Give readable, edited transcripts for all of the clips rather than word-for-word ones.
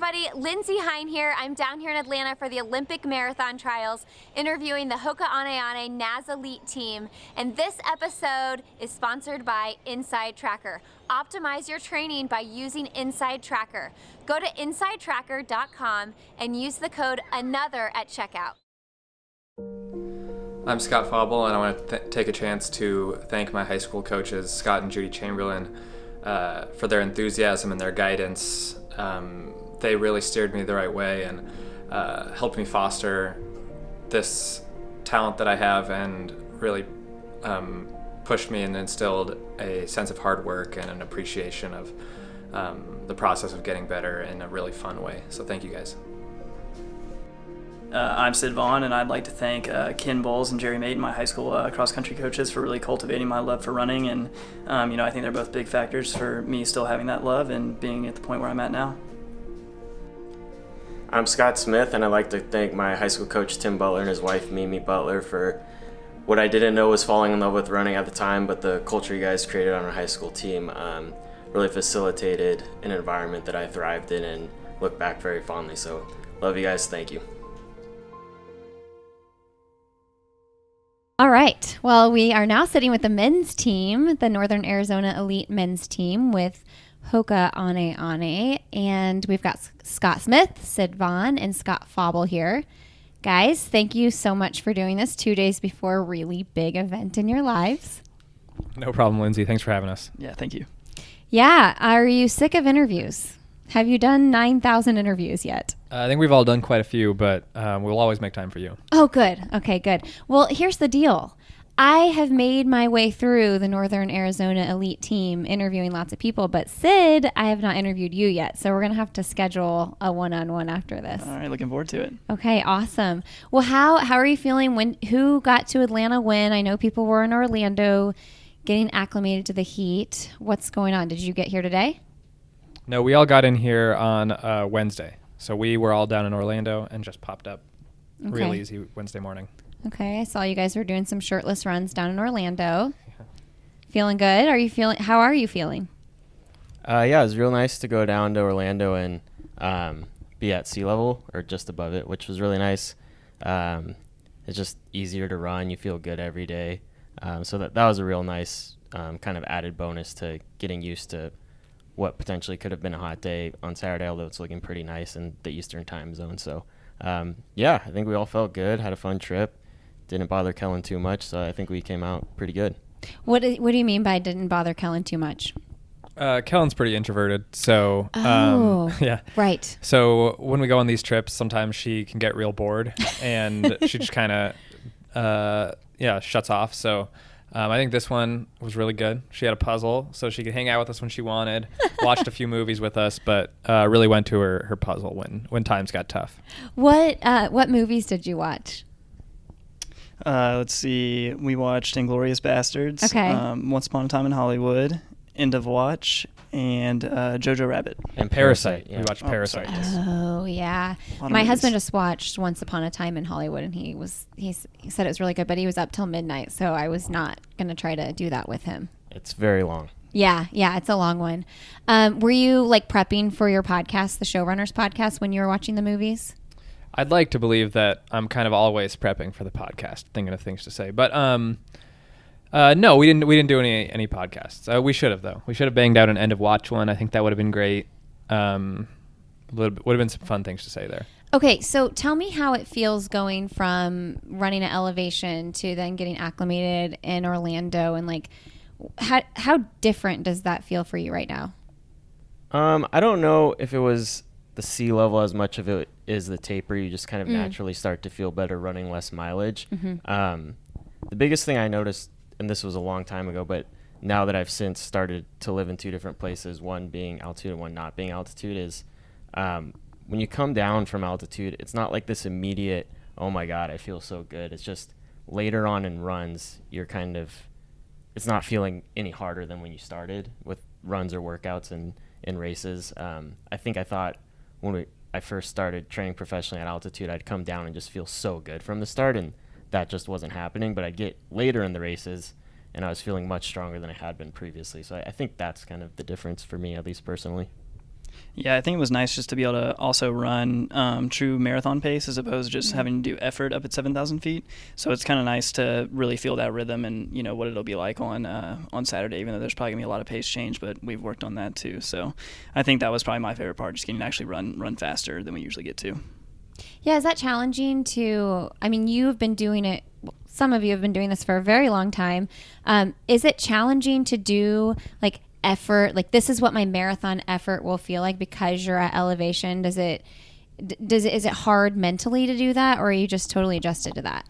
everybody, Lindsay Hine here. I'm down here in Atlanta for the Olympic Marathon Trials, interviewing the Hoka NAZ Elite team. And this episode is sponsored by Inside Tracker. Optimize your training by using Inside Tracker. Go to insidetracker.com and use the code ANOTHER at checkout. I'm Scott Fauble, and I want to take a chance to thank my high school coaches, Scott and Judy Chamberlain, for their enthusiasm and their guidance. They really steered me the right way and helped me foster this talent that I have, and really pushed me and instilled a sense of hard work and an appreciation of the process of getting better in a really fun way. So thank you guys. I'm Sid Vaughn, and I'd like to thank Ken Bowles and Jerry Maiden, my high school cross-country coaches, for really cultivating my love for running. And, I think they're both big factors for me still having that love and being at the point where I'm at now. I'm Scott Smith, and I'd like to thank my high school coach, Tim Butler, and his wife, Mimi Butler, for what I didn't know was falling in love with running at the time, but the culture you guys created on our high school team really facilitated an environment that I thrived in and look back very fondly. So love you guys. Thank you. All right. Well, we are now sitting with the men's team, the Northern Arizona Elite men's team with Hoka Ane, and we've got Scott Smith, Sid Vaughn, and Scott Fauble here. Guys, thank you so much for doing this 2 days before a really big event in your lives. No problem, Lindsay. Thanks for having us. Yeah, thank you. Yeah. Are you sick of interviews? Have you done 9,000 interviews yet? I think we've all done quite a few, but we'll always make time for you. Oh, good. Okay, good. Well, here's the deal. I have made my way through the Northern Arizona Elite team interviewing lots of people, but Sid, I have not interviewed you yet, so we're going to have to schedule a one-on-one after this. All right, looking forward to it. Okay, awesome. Well, how are you feeling? Who got to Atlanta when? I know people were in Orlando getting acclimated to the heat. What's going on? Did you get here today? No, we all got in here on Wednesday. So we were all down in Orlando and just popped up real easy Wednesday morning. Okay, I saw you guys were doing some shirtless runs down in Orlando. Yeah. Feeling good? How are you feeling? Yeah, it was real nice to go down to Orlando and be at sea level or just above it, which was really nice. It's just easier to run. You feel good every day. So that was a real nice kind of added bonus to getting used to what potentially could have been a hot day on Saturday, although it's looking pretty nice in the Eastern time zone. So, I think we all felt good, had a fun trip, didn't bother Kellen too much, so I think we came out pretty good. What do you mean by didn't bother Kellen too much? Kellen's pretty introverted, so yeah. Right. So when we go on these trips, sometimes she can get real bored, and she just kind of shuts off. So I think this one was really good. She had a puzzle, so she could hang out with us when she wanted, watched a few movies with us, but really went to her puzzle when times got tough. What movies did you watch? Let's see. We watched Inglourious Bastards. Okay. Once Upon a Time in Hollywood, End of Watch, and Jojo Rabbit. And Parasite. Yeah. We watched Parasite. Oh, yeah. My husband just watched Once Upon a Time in Hollywood, and he said it was really good, but he was up till midnight, so I was not going to try to do that with him. It's very long. Yeah, it's a long one. Were you prepping for your podcast, the Showrunners podcast, when you were watching the movies? I'd like to believe that I'm kind of always prepping for the podcast, thinking of things to say. But no, we didn't do any podcasts. We should have, though. We should have banged out an end of watch one. I think that would have been great. Would have been some fun things to say there. Okay, so tell me how it feels going from running at elevation to then getting acclimated in Orlando, and how different does that feel for you right now? I don't know if it was the sea level as much of it is the taper. You just kind of naturally start to feel better running less mileage. Mm-hmm. The biggest thing I noticed, and this was a long time ago, but now that I've since started to live in two different places, one being altitude and one not being altitude, is when you come down from altitude, it's not like this immediate, oh my God, I feel so good. It's just later on in runs, it's not feeling any harder than when you started with runs or workouts and in races. I think I thought when I first started training professionally at altitude, I'd come down and just feel so good from the start, and that just wasn't happening. But I'd get later in the races, and I was feeling much stronger than I had been previously. So I think that's kind of the difference for me, at least personally. Yeah, I think it was nice just to be able to also run true marathon pace as opposed to just having to do effort up at 7,000 feet. So it's kind of nice to really feel that rhythm and, what it'll be like on Saturday, even though there's probably going to be a lot of pace change, but we've worked on that too. So I think that was probably my favorite part, just getting to actually run faster than we usually get to. Yeah, is that challenging you've been doing it, some of you have been doing this for a very long time. Is it challenging to do effort, this is what my marathon effort will feel like because you're at elevation? Is it hard mentally to do that, or are you just totally adjusted to that?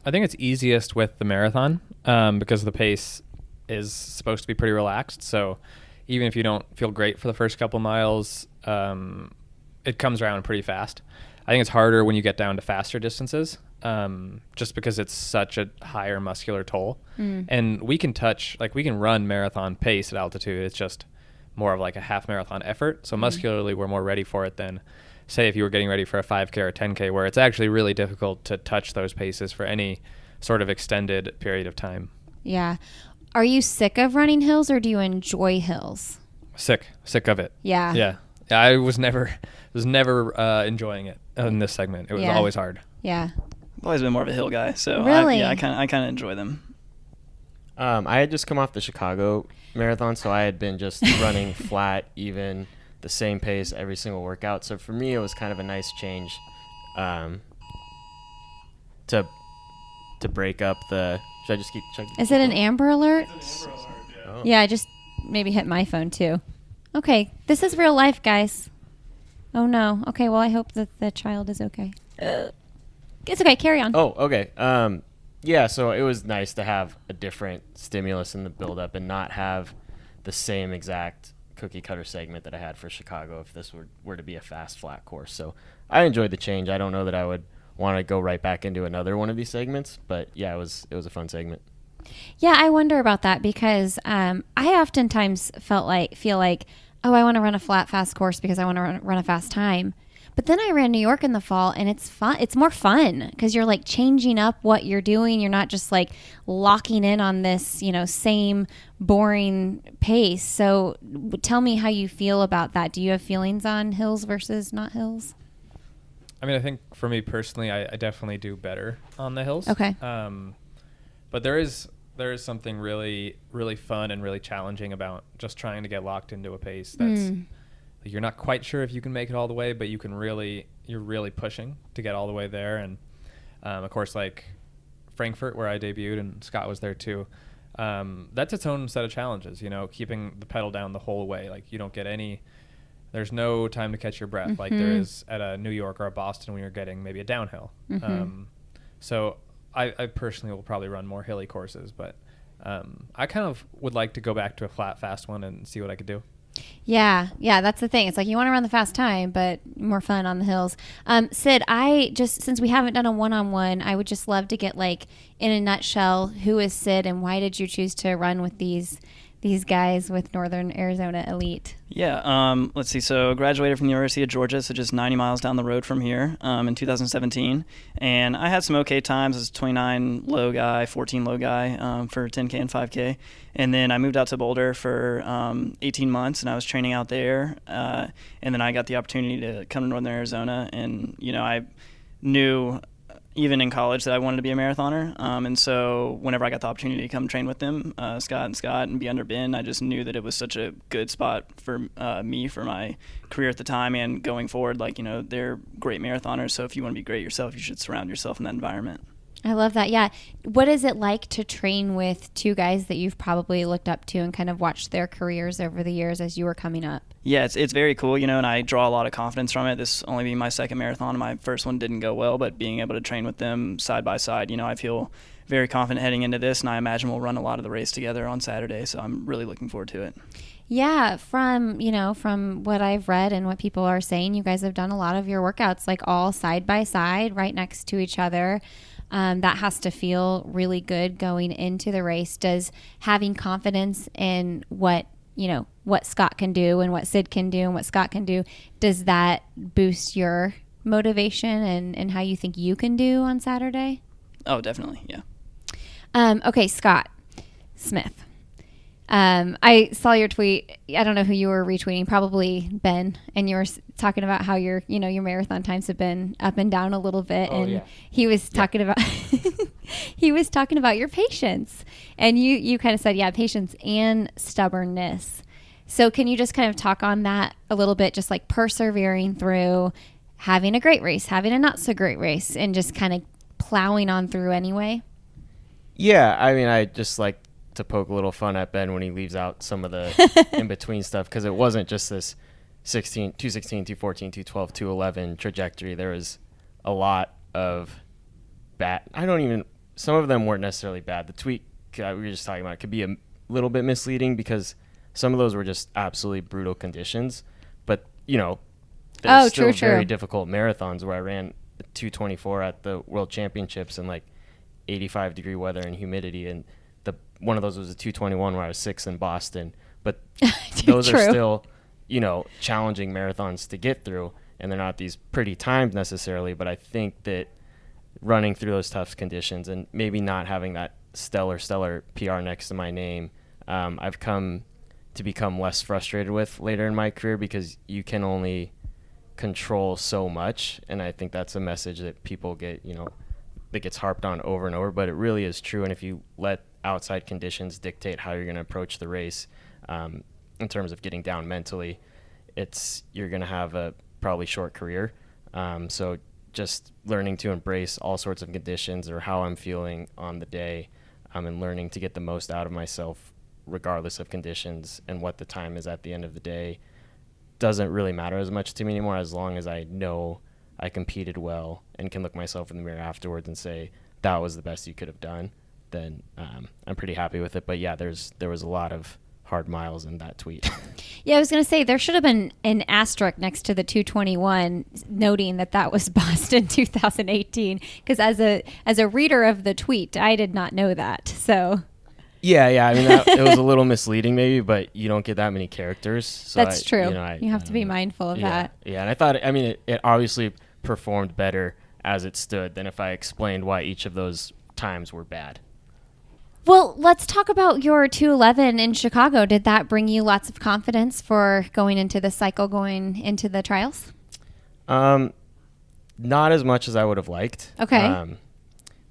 I think it's easiest with the marathon because the pace is supposed to be pretty relaxed. So even if you don't feel great for the first couple miles, it comes around pretty fast. I think it's harder when you get down to faster distances, just because it's such a higher muscular toll. And we can run marathon pace at altitude. It's just more of a half marathon effort. So muscularly, we're more ready for it than, say, if you were getting ready for a 5K or a 10K, where it's actually really difficult to touch those paces for any sort of extended period of time. Yeah. Are you sick of running hills, or do you enjoy hills? Sick of it. Yeah. Yeah. I was never enjoying it in this segment. It was always hard. Yeah. I've always been more of a hill guy, so really? I kind of enjoy them. I had just come off the Chicago marathon, so I had been just running flat, even the same pace every single workout. So for me, it was kind of a nice change to break up the. Should I just keep checking? Is it an Amber Alert? It's an Amber Alert, yeah. Oh. Yeah, I just maybe hit my phone too. Okay, this is real life, guys. Oh no. Okay, well I hope that the child is okay. It's okay. Carry on. Oh, okay. Yeah, so it was nice to have a different stimulus in the build-up and not have the same exact cookie-cutter segment that I had for Chicago if this were to be a fast, flat course. So I enjoyed the change. I don't know that I would want to go right back into another one of these segments, but yeah, it was a fun segment. Yeah, I wonder about that because I oftentimes feel like, oh, I want to run a flat, fast course because I want to run a fast time. But then I ran New York in the fall, and it's fun. It's more fun because you're changing up what you're doing. You're not just locking in on this, same boring pace. So tell me how you feel about that. Do you have feelings on hills versus not hills? I mean, I think for me personally, I definitely do better on the hills. Okay. But there is something really, really fun and really challenging about just trying to get locked into a pace that's you're not quite sure if you can make it all the way, but you're really pushing to get all the way there. And of course, Frankfurt, where I debuted, and Scott was there too. That's its own set of challenges, keeping the pedal down the whole way. You don't get there's no time to catch your breath like there is at a New York or a Boston when you're getting maybe a downhill. So I personally will probably run more hilly courses, but I kind of would like to go back to a flat, fast one and see what I could do. Yeah, that's the thing. It's you want to run the fast time, but more fun on the hills. Sid, since we haven't done a one-on-one, I would just love to get in a nutshell, who is Sid and why did you choose to run with these guys with Northern Arizona Elite? Yeah, let's see. So I graduated from the University of Georgia, so just 90 miles down the road from here in 2017. And I had some okay times as a 29 low guy, 14 low guy for 10K and 5K. And then I moved out to Boulder for 18 months, and I was training out there. And then I got the opportunity to come to Northern Arizona. And, I knew even in college that I wanted to be a marathoner. And so whenever I got the opportunity to come train with them, Scott and be under Ben, I just knew that it was such a good spot for me for my career at the time and going forward. They're great marathoners. So if you want to be great yourself, you should surround yourself in that environment. I love that. Yeah. What is it like to train with two guys that you've probably looked up to and kind of watched their careers over the years as you were coming up? Yeah, it's very cool, and I draw a lot of confidence from it. This only being my second marathon, and my first one didn't go well, but being able to train with them side by side, I feel very confident heading into this, and I imagine we'll run a lot of the race together on Saturday, so I'm really looking forward to it. Yeah, from what I've read and what people are saying, you guys have done a lot of your workouts all side by side, right next to each other. That has to feel really good going into the race. Does having confidence in what Scott can do and what Sid can do and what Scott can do, does that boost your motivation and how you think you can do on Saturday? Oh, definitely, yeah. Okay, Scott Smith. I saw your tweet. I don't know who you were retweeting, probably Ben, and you were talking about how your marathon times have been up and down a little bit. Oh, and yeah. he was talking about he was talking about your patience, and you kind of said, yeah, patience and stubbornness. So can you just kind of talk on that a little bit, just like persevering through having a great race, having a not so great race, and just kind of plowing on through anyway? Yeah, I mean, I just like to poke a little fun at Ben when he leaves out some of the in-between stuff, because it wasn't just this 216, 214, 212, 211 trajectory. There was a lot of bad. Some of them weren't necessarily bad. The tweet we were just talking about could be a little bit misleading because some of those were just absolutely brutal conditions. But, there's still very difficult marathons where I ran 224 at the World Championships in like 85-degree weather and humidity, and one of those was a 221 where I was 6th in Boston. But those are still, challenging marathons to get through, and they're not these pretty times necessarily. But I think that running through those tough conditions and maybe not having that stellar PR next to my name, I've come to become less frustrated with later in my career, because you can only control so much. And I think that's a message that people get, that gets harped on over and over, but it really is true. And if you let outside conditions dictate how you're going to approach the race, in terms of getting down mentally, you're going to have a probably short career. So just learning to embrace all sorts of conditions or how I'm feeling on the day, and learning to get the most out of myself regardless of conditions, and what the time is at the end of the day doesn't really matter as much to me anymore, as long as I know I competed well and can look myself in the mirror afterwards and say that was the best you could have done. Then I'm pretty happy with it. But yeah, there was a lot of hard miles in that tweet. Yeah, I was going to say there should have been an asterisk next to the 221 noting that was Boston 2018, because as a reader of the tweet, I did not know that. So yeah, I mean, it was a little misleading maybe, but you don't get that many characters. So that's true. You have to be mindful of that. Yeah, and I thought, it obviously performed better as it stood than if I explained why each of those times were bad. Well, let's talk about your 211 in Chicago. Did that bring you lots of confidence for going into the cycle, going into the trials? Not as much as I would have liked. Okay.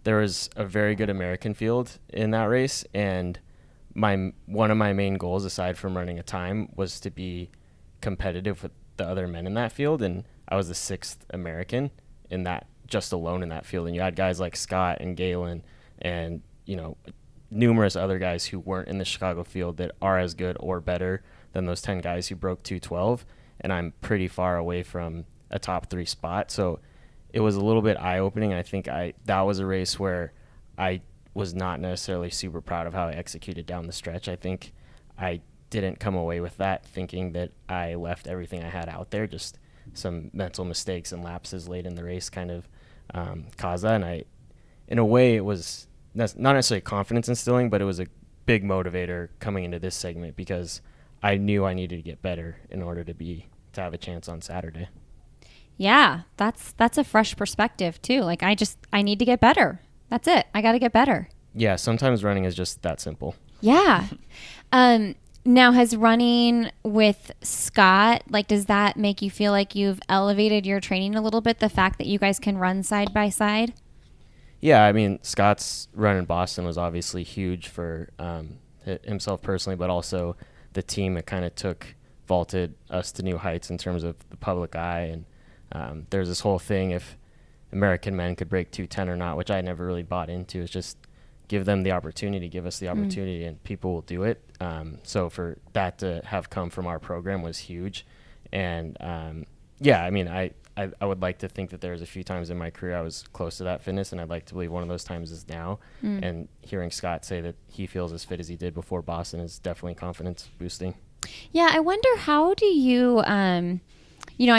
There was a very good American field in that race, and one of my main goals, aside from running a time, was to be competitive with the other men in that field, and I was the 6th American in that, just alone in that field. And you had guys like Scott and Galen and, numerous other guys who weren't in the Chicago field that are as good or better than those 10 guys who broke 212, and I'm pretty far away from a top 3 spot. So it was a little bit eye-opening. I think that was a race where I was not necessarily super proud of how I executed down the stretch. I think I didn't come away with that thinking that I left everything I had out there. Just some mental mistakes and lapses late in the race kind of caused that. And in a way, it was not necessarily confidence instilling, but it was a big motivator coming into this segment, because I knew I needed to get better in order to have a chance on Saturday. Yeah, that's a fresh perspective too. Like I need to get better. That's it. I got to get better. Yeah, sometimes running is just that simple. Yeah. Now, has running with Scott, does that make you feel like you've elevated your training a little bit, the fact that you guys can run side by side? Yeah, I mean, Scott's run in Boston was obviously huge for himself personally, but also the team. It kind of vaulted us to new heights in terms of the public eye. And there's this whole thing, if American men could break 210 or not, which I never really bought into. It's just give them the opportunity, give us the opportunity, and people will do it. So for that to have come from our program was huge. And yeah, I mean, I would like to think that there's a few times in my career I was close to that fitness, and I'd like to believe one of those times is now. And hearing Scott say that he feels as fit as he did before Boston is definitely confidence boosting. Yeah, I wonder, how do you, I'm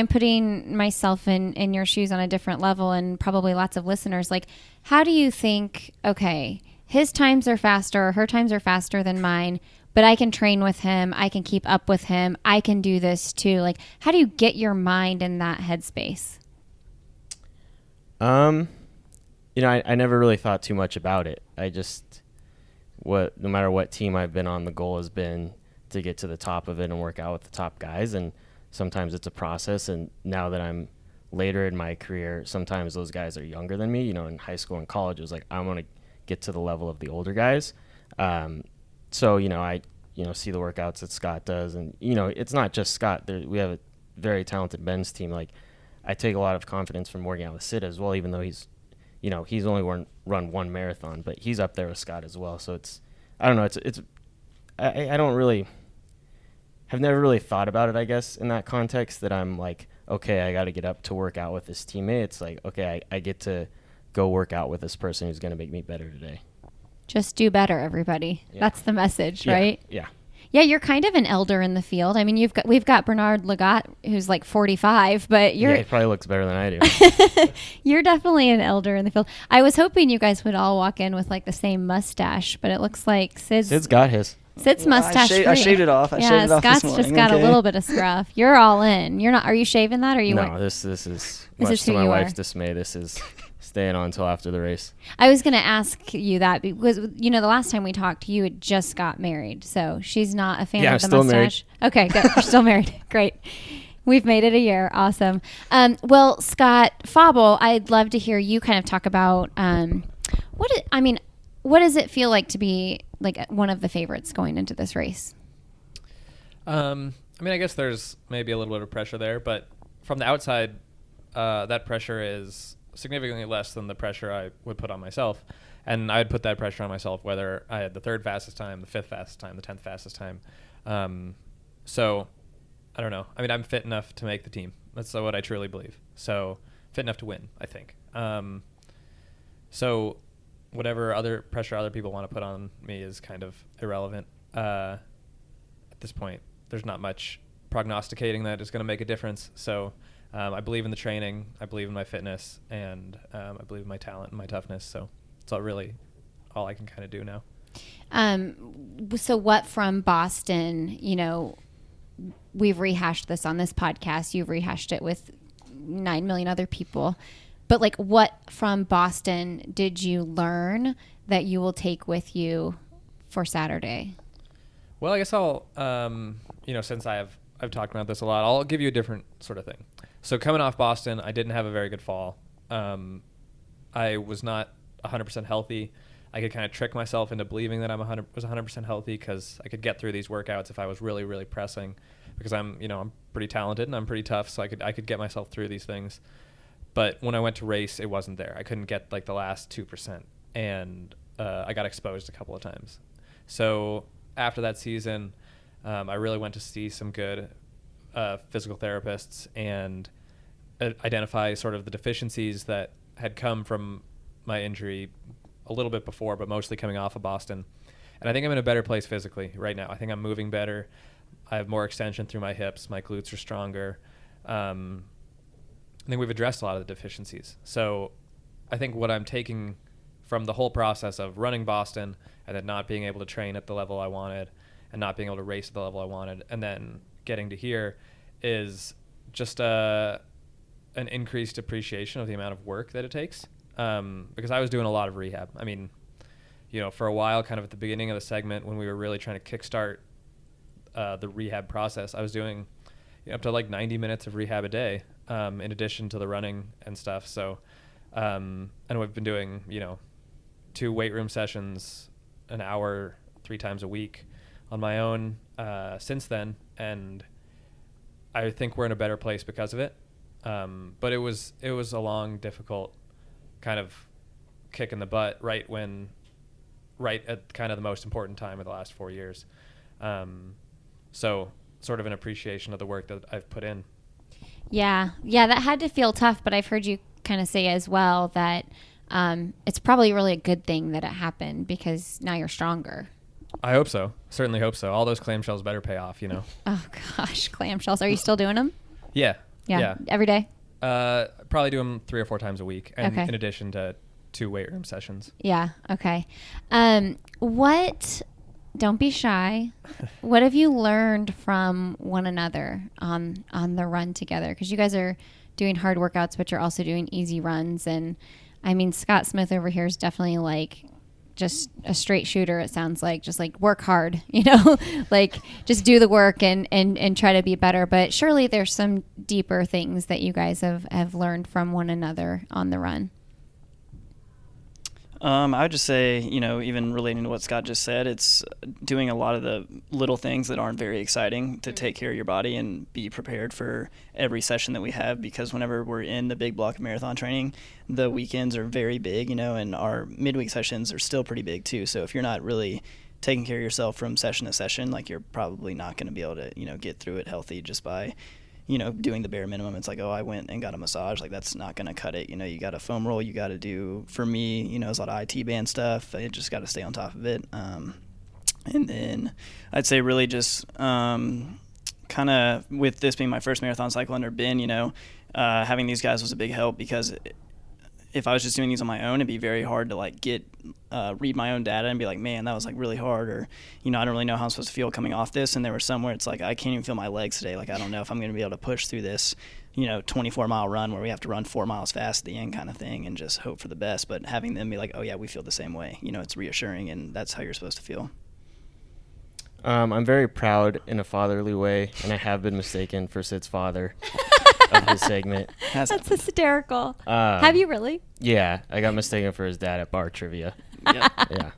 putting myself in your shoes on a different level, and probably lots of listeners, how do you think, okay, his times are faster, her times are faster than mine, but I can train with him, I can keep up with him, I can do this too. How do you get your mind in that headspace? I never really thought too much about it. I just no matter what team I've been on, the goal has been to get to the top of it and work out with the top guys. And sometimes it's a process. And now that I'm later in my career, sometimes those guys are younger than me. In high school and college, it was like, I want to get to the level of the older guys. So, I see the workouts that Scott does. And, it's not just Scott. We have a very talented men's team. Like, I take a lot of confidence from working out with Sid as well, even though he's only run one marathon, but he's up there with Scott as well. So I don't know. I don't really, have never really thought about it, I guess, in that context, that I'm like, okay, I got to get up to work out with this teammate. It's like, okay, I get to go work out with this person who's going to make me better today. Just do better, everybody. Yeah. That's the message, Yeah. right? Yeah. Yeah, you're kind of an elder in the field. I mean, we've got Bernard Legat, who's like 45, but Yeah, he probably looks better than I do. you're definitely an elder in the field. I was hoping you guys would all walk in with like the same mustache, but it looks like Sid's got his. mustache. I shaved it off. I shaved it off Scott's this just morning. got a Okay. little bit of scruff. You're all in. You're not. Are you shaving that? Or are you? No, this is much is to who my you wife's are. dismay. This is staying on until after the race. I was going to ask you that because the last time we talked, you had just got married, so she's not a fan Yeah, of the I'm still married. mustache. Okay, good. You're still married. Great. We've made it a year. Awesome. Well, Scott Fauble, I'd love to hear you kind of talk about what does it feel like to be like one of the favorites going into this race? I guess there's maybe a little bit of pressure there, but from the outside, that pressure is significantly less than the pressure I would put on myself. And I'd put that pressure on myself whether I had the 3rd fastest time, the 5th fastest time, the 10th fastest time. So I don't know. I'm fit enough to make the team. That's what I truly believe. So fit enough to win, I think. So whatever other pressure other people want to put on me is kind of irrelevant. At this point, there's not much prognosticating that is going to make a difference. So I believe in the training, I believe in my fitness, and I believe in my talent and my toughness. So it's all I can kind of do now. So what from Boston, we've rehashed this on this podcast. You've rehashed it with 9 million other people. But like, what from Boston did you learn that you will take with you for Saturday? Well, I guess I'll, since I've talked about this a lot, I'll give you a different sort of thing. So coming off Boston, I didn't have a very good fall. I was not 100% healthy. I could kind of trick myself into believing that I was 100% healthy because I could get through these workouts if I was really, really pressing, because I'm pretty talented and I'm pretty tough, so I could get myself through these things. But when I went to race, it wasn't there. I couldn't get like the last 2%, and I got exposed a couple of times. So after that season, I really went to see some good physical therapists and identify sort of the deficiencies that had come from my injury a little bit before, but mostly coming off of Boston. And I think I'm in a better place physically right now. I think I'm moving better. I have more extension through my hips. My glutes are stronger. I think we've addressed a lot of the deficiencies. So I think what I'm taking from the whole process of running Boston and then not being able to train at the level I wanted and not being able to race at the level I wanted and then getting to here is just an increased appreciation of the amount of work that it takes. Because I was doing a lot of rehab. For a while, kind of at the beginning of the segment when we were really trying to kickstart the rehab process, I was doing up to like 90 minutes of rehab a day, in addition to the running and stuff. So, and we've been doing, 2 weight room sessions, an hour, 3 times a week on my own since then. And I think we're in a better place because of it. But it was a long, difficult kind of kick in the butt right at kind of the most important time of the last 4 years. So sort of an appreciation of the work that I've put in. Yeah, that had to feel tough, but I've heard you kind of say as well that it's probably really a good thing that it happened because now you're stronger. I hope so. Certainly hope so. All those clamshells better pay off, Oh gosh, clamshells. Are you still doing them? Yeah. Every day? Probably do them 3 or 4 times a week, and Okay. in addition to 2 weight room sessions. Yeah. Okay. Don't be shy. What have you learned from one another on the run together? Because you guys are doing hard workouts, but you're also doing easy runs. And I mean, Scott Smith over here is definitely like just a straight shooter. It sounds like just like work hard, you know, like just do the work and try to be better. But surely there's some deeper things that you guys have learned from one another on the run. I would just say, you know, even relating to what Scott just said, it's doing a lot of the little things that aren't very exciting to take care of your body and be prepared for every session that we have, because whenever we're in the big block of marathon training, the weekends are very big, you know, and our midweek sessions are still pretty big too. So if you're not really taking care of yourself from session to session, like, you're probably not going to be able to, you know, get through it healthy just by, you know, doing the bare minimum. It's like, oh, I went and got a massage. Like, that's not going to cut it. You know, you got a foam roll. You got to do, for me, you know, there's a lot of IT band stuff. I just got to stay on top of it. And then I'd say really just kind of with this being my first marathon cycle under Ben, you know, having these guys was a big help, because if I was just doing these on my own, it'd be very hard to like read my own data and be like, man, that was like really hard, or, you know, I don't really know how I'm supposed to feel coming off this. And there were some where it's like, I can't even feel my legs today. Like, I don't know if I'm going to be able to push through this, you know, 24-mile run where we have to run 4 miles fast at the end kind of thing, and just hope for the best. But having them be like, oh yeah, we feel the same way, you know, it's reassuring, and that's how you're supposed to feel. I'm very proud in a fatherly way, and I have been mistaken for Sid's father of his segment. That's hysterical. Have you really? Yeah, I got mistaken for his dad at bar trivia. Yep. Yeah.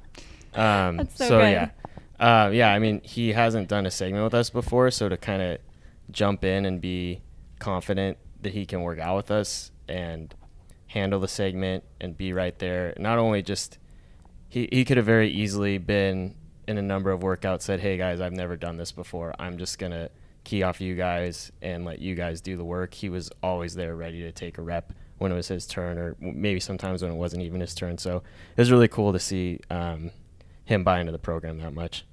That's so good. Yeah, I mean, he hasn't done a segment with us before, so to kind of jump in and be confident that he can work out with us and handle the segment and be right there. Not only just, he could have very easily been in a number of workouts, said, hey guys, I've never done this before. I'm just going to key off you guys and let you guys do the work. He was always there ready to take a rep when it was his turn, or maybe sometimes when it wasn't even his turn. So it was really cool to see him buy into the program that much.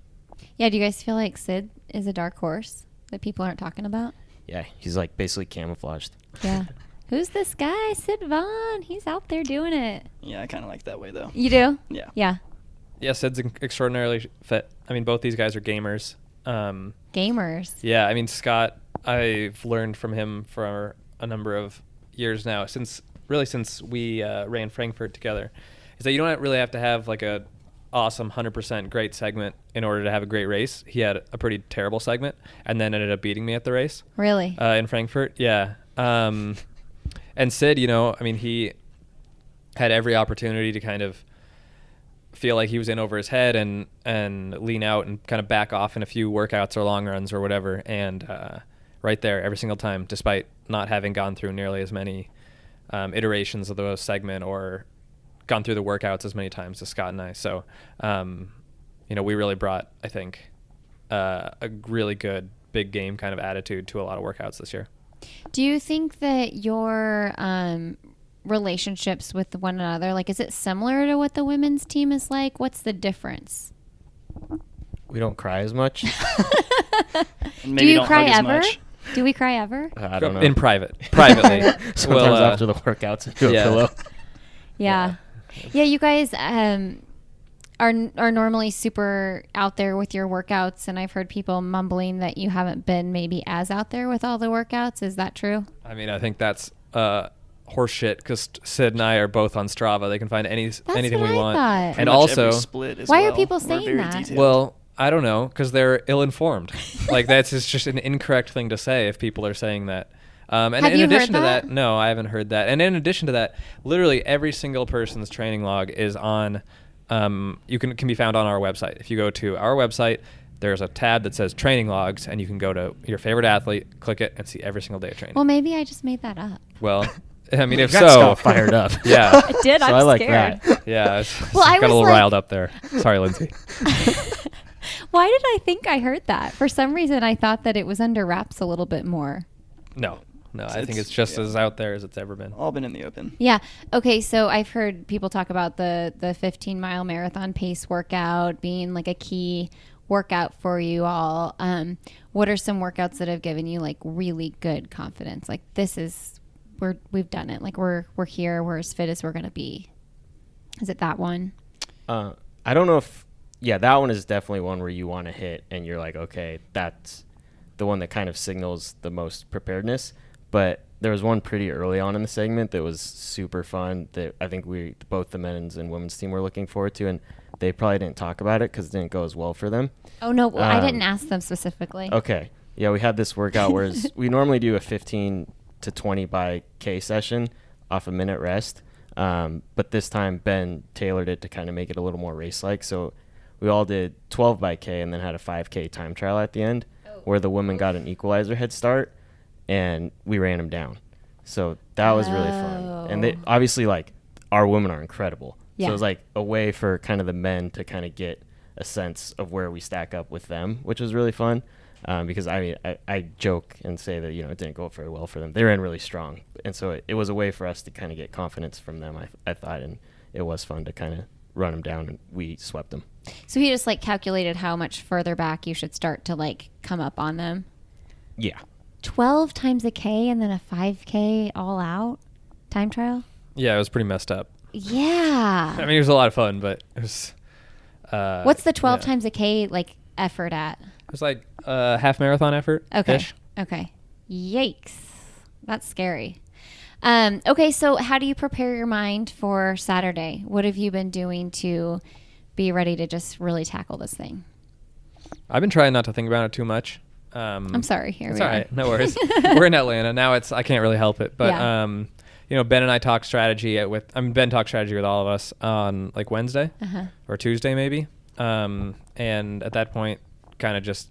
Yeah, do you guys feel like Sid is a dark horse that people aren't talking about? Yeah, he's like basically camouflaged. Yeah. Who's this guy, Sid Vaughn? He's out there doing it. Yeah, I kind of like that way though. You do? Yeah. Yeah. Yeah, Sid's extraordinarily fit. I mean, both these guys are gamers. Gamers. Yeah, I mean, Scott, I've learned from him for a number of years now, since we ran Frankfurt together, is that you don't really have to have like a awesome 100% great segment in order to have a great race. He had a pretty terrible segment and then ended up beating me at the race. Really? In Frankfurt, yeah. And Sid, you know, I mean, he had every opportunity to kind of feel like he was in over his head and lean out and kind of back off in a few workouts or long runs or whatever. And right there every single time, despite not having gone through nearly as many iterations of the segment or gone through the workouts as many times as Scott and I. So, you know, we really brought, I think, a really good big game kind of attitude to a lot of workouts this year. Do you think that your relationships with one another, like, is it similar to what the women's team is like? What's the difference? We don't cry as much. Do you cry ever? Do we cry ever? I don't know. In privately. Sometimes after the workouts, into a pillow. Yeah. Yeah, you guys are normally super out there with your workouts, and I've heard people mumbling that you haven't been maybe as out there with all the workouts. Is that true? I mean, I think that's horseshit, because Sid and I are both on Strava. They can find anything we want. Thought. And also, why are people saying that? Detailed. Well, I don't know, because they're ill-informed. Like, that's just an incorrect thing to say if people are saying that. And Have in you addition heard to that? no, I haven't heard that. And in addition to that, literally every single person's training log is on, can be found on our website. If you go to our website, there's a tab that says training logs, and you can go to your favorite athlete, click it, and see every single day of training. Well, maybe I just made that up. Well, I mean, if got so, Scott fired up. Yeah, I did. So I'm I like scared. that. yeah. Well, I got a was little like- riled up there. Sorry, Lindsay. Why did I think I heard that? For some reason, I thought that it was under wraps a little bit more. No, I think it's just as out there as it's ever been. All been in the open. Yeah. Okay. So I've heard people talk about the 15-mile marathon pace workout being like a key workout for you all. What are some workouts that have given you like really good confidence? Like, this is we've done it. Like, we're here. We're as fit as we're gonna be. Is it that one? I don't know if that one is definitely one where you want to hit and you're like, okay, that's the one that kind of signals the most preparedness. But there was one pretty early on in the segment that was super fun that I think both the men's and women's team were looking forward to. And they probably didn't talk about it because it didn't go as well for them. Oh, no, I didn't ask them specifically. Okay. Yeah, we had this workout where we normally do a 15 to 20 by K session off a minute rest. But this time Ben tailored it to kind of make it a little more race-like. So we all did 12 by K and then had a 5K time trial at the end where the women got an equalizer head start and we ran them down. So that was really fun. And they, obviously, like, our women are incredible. Yeah. So it was like a way for kind of the men to kind of get a sense of where we stack up with them, which was really fun. Because I mean, I joke and say that, it didn't go very well for them. They ran really strong. And so it was a way for us to kind of get confidence from them, I thought. And it was fun to kind of run them down, and we swept them. So he just like calculated how much further back you should start to like come up on them. Yeah. 12 times a K and then a 5K all out time trial. Yeah, it was pretty messed up. Yeah. I mean, it was a lot of fun, but it was. What's the 12 times a K like effort at? It was like a half marathon effort. Okay. Okay. Yikes. That's scary. Okay, so how do you prepare your mind for Saturday? What have you been doing to be ready to just really tackle this thing? I've been trying not to think about it too much. I'm sorry. Here it's we all are. right. No worries. We're in Atlanta now. I can't really help it, but Ben and I talk strategy Ben talks strategy with all of us on like Wednesday or Tuesday maybe, and at that point, kind of just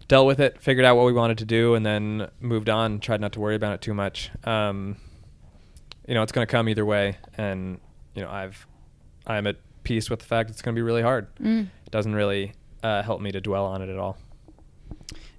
dealt with it, figured out what we wanted to do, and then moved on. Tried not to worry about it too much. It's going to come either way, and I'm at peace with the fact it's going to be really hard. It doesn't really help me to dwell on it at all.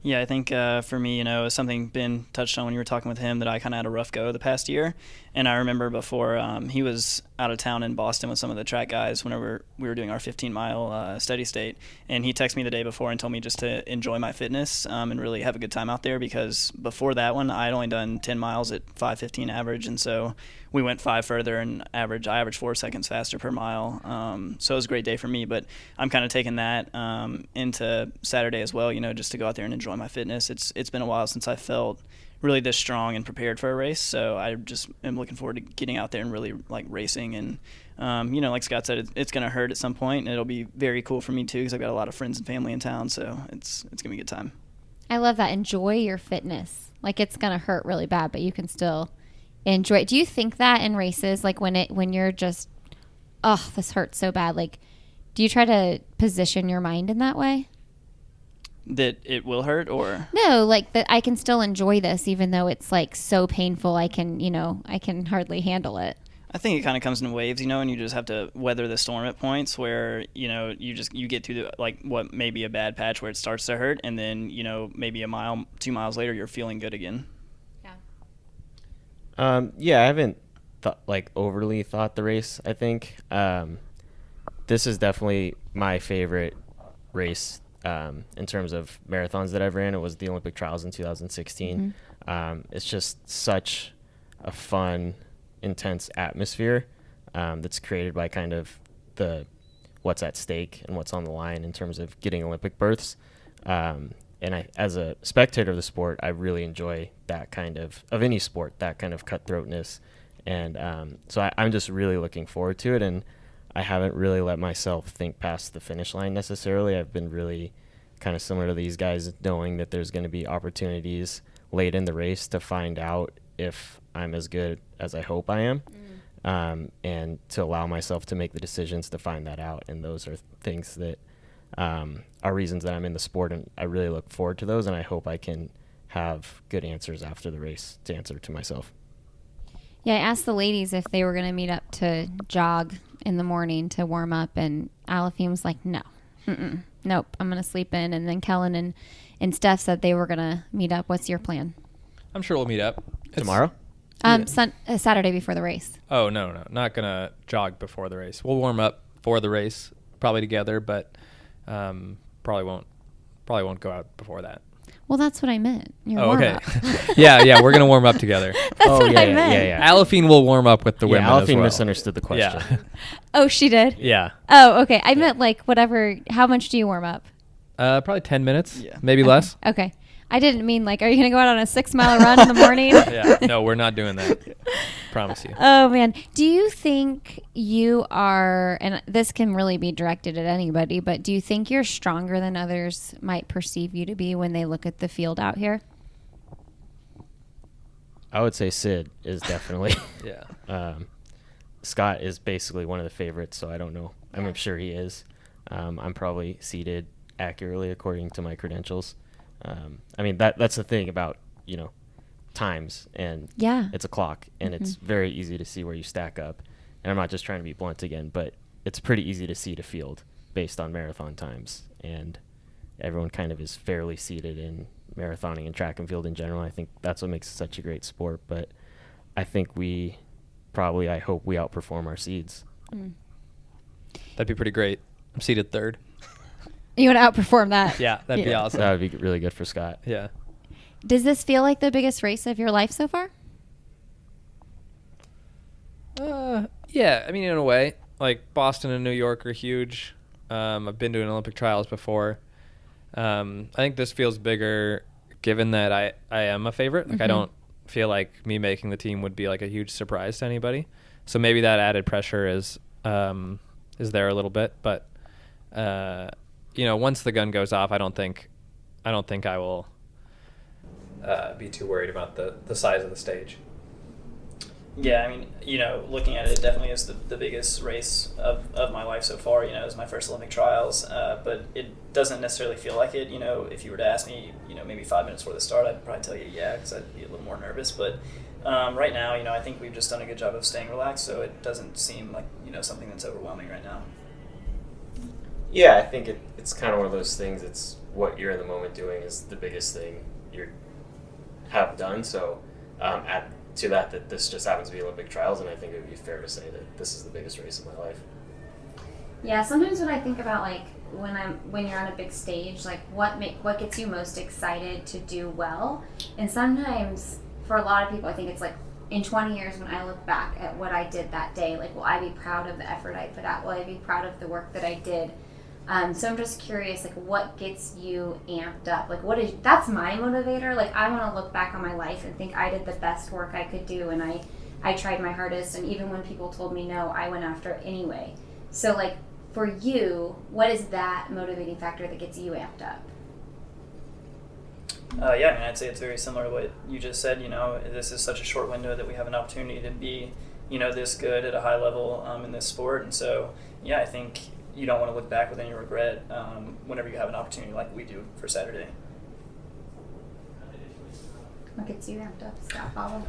Yeah, I think for me, it was something Ben touched on when you were talking with him, that I kind of had a rough go the past year. And I remember before he was out of town in Boston with some of the track guys whenever we were doing our 15-mile steady state. And he texted me the day before and told me just to enjoy my fitness and really have a good time out there, because before that one, I had only done 10 miles at 5:15 average. And so we went 5 further, and I averaged 4 seconds faster per mile. So it was a great day for me. But I'm kind of taking that into Saturday as well, just to go out there and enjoy my fitness. It's been a while since I felt really this strong and prepared for a race, so I just am looking forward to getting out there and really like racing. And like Scott said, it's going to hurt at some point, and it'll be very cool for me too, because I've got a lot of friends and family in town, so it's going to be a good time. I love that. Enjoy your fitness. Like, it's going to hurt really bad, but you can still enjoy it. Do you think that in races, like when you're just, oh, this hurts so bad, like, do you try to position your mind in that way? That it will hurt, or? No, like that I can still enjoy this even though it's like so painful. I can hardly handle it. I think it kind of comes in waves, and you just have to weather the storm at points where, you get to what may be a bad patch where it starts to hurt, and then, maybe a mile, 2 miles later, you're feeling good again. Yeah, I haven't overly thought the race, I think. This is definitely my favorite race in terms of marathons that I've ran. It was the Olympic trials in 2016. It's just such a fun, intense atmosphere that's created by kind of what's at stake and what's on the line in terms of getting Olympic berths. And I, as a spectator of the sport, I really enjoy that kind of any sport, that kind of cutthroatness. And so I'm just really looking forward to it. And I haven't really let myself think past the finish line necessarily. I've been really kind of similar to these guys, knowing that there's going to be opportunities late in the race to find out if I'm as good as I hope I am, and to allow myself to make the decisions to find that out. And those are things that are reasons that I'm in the sport, and I really look forward to those, and I hope I can have good answers after the race to answer to myself. Yeah, I asked the ladies if they were going to meet up to jog in the morning to warm up, and Alafine was like, no, nope, I'm going to sleep in. And then Kellen and Steph said they were going to meet up. What's your plan? I'm sure we'll meet up. Tomorrow? Saturday before the race. Oh, no. Not going to jog before the race. We'll warm up for the race, probably together, but probably won't go out before that. Well, that's what I meant. Your okay. warm-up. yeah, we're going to warm up together. That's what I meant. Yeah. Alafine will warm up with the women as Alafine well. misunderstood the question. Yeah. Oh, she did? Yeah. Oh, okay. I meant whatever. How much do you warm up? Probably 10 minutes, maybe less. Okay. I didn't mean are you going to go out on a 6-mile run in the morning? Yeah. No, we're not doing that. Promise you. Oh man, do you think you are, and this can really be directed at anybody, but do you think you're stronger than others might perceive you to be when they look at the field out here? I would say Sid is definitely. Yeah. Scott is basically one of the favorites, so I don't know. I'm sure he is. I'm probably seated accurately according to my credentials. I mean, that's the thing about, times, and it's a clock, and it's very easy to see where you stack up. And I'm not just trying to be blunt again, but it's pretty easy to seed a field based on marathon times, and everyone kind of is fairly seated in marathoning and track and field in general. I think that's what makes it such a great sport, but I think I hope we outperform our seeds. That'd be pretty great. I'm seated third. You want to outperform that? Yeah, that'd be awesome. That would be really good for Scott. Yeah. Does this feel like the biggest race of your life so far? Yeah, I mean, in a way. Like, Boston and New York are huge. I've been to an Olympic trials before. I think this feels bigger given that I am a favorite. Like, I don't feel like me making the team would be like a huge surprise to anybody. So maybe that added pressure is there a little bit. But, once the gun goes off, I don't think I will be too worried about the size of the stage. Yeah, I mean, looking at it, it definitely is the biggest race of my life so far. It was my first Olympic trials, but it doesn't necessarily feel like it. If you were to ask me, maybe 5 minutes before the start, I'd probably tell you yeah, because I'd be a little more nervous. But right now, I think we've just done a good job of staying relaxed, so it doesn't seem like, something that's overwhelming right now. Yeah, I think it's kind of one of those things. It's what you're in the moment doing is the biggest thing you have done. So add to that this just happens to be Olympic trials, and I think it would be fair to say that this is the biggest race of my life. Yeah, sometimes when I think about like when you're on a big stage, like what gets you most excited to do well, and sometimes for a lot of people, I think it's like in 20 years when I look back at what I did that day, like will I be proud of the effort I put out? Will I be proud of the work that I did? So I'm just curious, like, what gets you amped up? Like, that's my motivator. Like, I want to look back on my life and think I did the best work I could do, and I tried my hardest, and even when people told me no, I went after it anyway. So, like, for you, what is that motivating factor that gets you amped up? Yeah, I mean, I'd say it's very similar to what you just said. This is such a short window that we have an opportunity to be, this good at a high level in this sport. And so, yeah, I think you don't want to look back with any regret whenever you have an opportunity like we do for Saturday. What gets you amped up, Scott Fauble?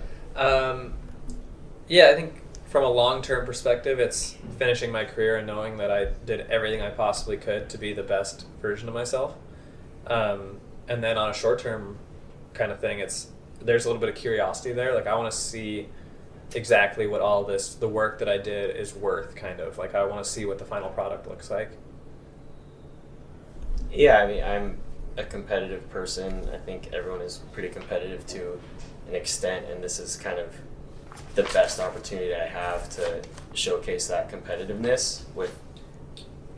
Yeah, I think from a long-term perspective, it's finishing my career and knowing that I did everything I possibly could to be the best version of myself. And then on a short-term kind of thing, there's a little bit of curiosity there. Like, I want to see exactly what all the work that I did is worth, kind of. Like, I want to see what the final product looks like. Yeah, I mean, I'm a competitive person. I think everyone is pretty competitive to an extent, and this is kind of the best opportunity I have to showcase that competitiveness.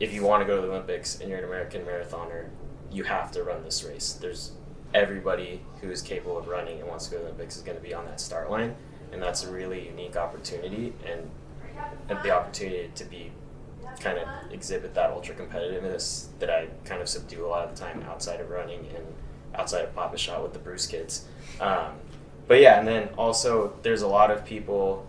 If you want to go to the Olympics and you're an American marathoner, you have to run this race. Everybody who is capable of running and wants to go to the Olympics is going to be on that start line. And that's a really unique opportunity, and the opportunity to kind of exhibit that ultra competitiveness that I kind of subdue a lot of the time outside of running and outside of Papa Shot with the Bruce kids. But yeah, and then also there's a lot of people,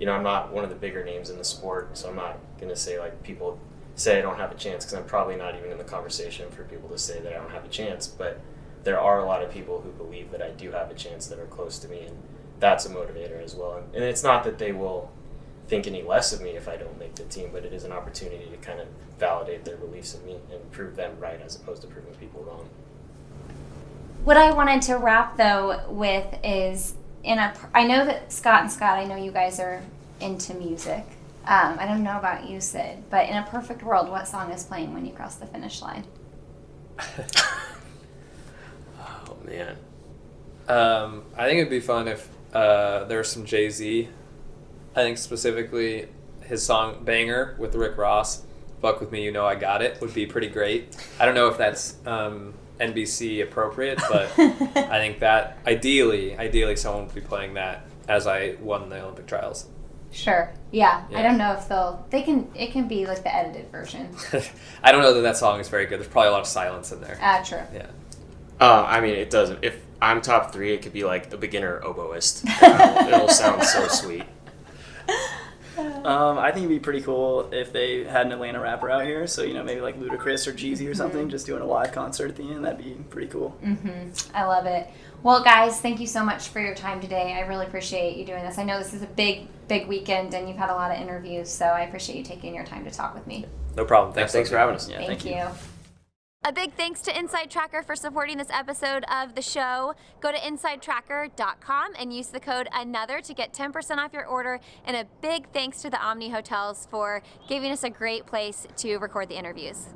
I'm not one of the bigger names in the sport, so I'm not going to say like people say I don't have a chance, because I'm probably not even in the conversation for people to say that I don't have a chance. But there are a lot of people who believe that I do have a chance that are close to me, and that's a motivator as well. And it's not that they will think any less of me if I don't make the team, but it is an opportunity to kind of validate their beliefs in me and prove them right as opposed to proving people wrong. What I wanted to wrap, though, with is I know that Scott, I know you guys are into music. I don't know about you, Sid, but in a perfect world, what song is playing when you cross the finish line? Oh, man. I think it'd be fun if there was some Jay-Z. I think specifically his song Banger with Rick Ross, Fuck With Me, You Know I Got It, would be pretty great. I don't know if that's NBC appropriate, but I think that ideally someone would be playing that as I won the Olympic trials. Sure. Yeah. Yeah. I don't know if it can be like the edited version. I don't know that song is very good. There's probably a lot of silence in there. True. Yeah. I mean, it doesn't. If I'm top 3, it could be like the beginner oboist. It'll sound so sweet. I think it'd be pretty cool if they had an Atlanta rapper out here. So, maybe like Ludacris or Jeezy or something, just doing a live concert at the end. That'd be pretty cool. I love it. Well, guys, thank you so much for your time today. I really appreciate you doing this. I know this is a big weekend, and you've had a lot of interviews, so I appreciate you taking your time to talk with me. No problem. Thanks for having us. Yeah, Thank you. A big thanks to Inside Tracker for supporting this episode of the show. Go to InsideTracker.com and use the code ANOTHER to get 10% off your order. And a big thanks to the Omni Hotels for giving us a great place to record the interviews.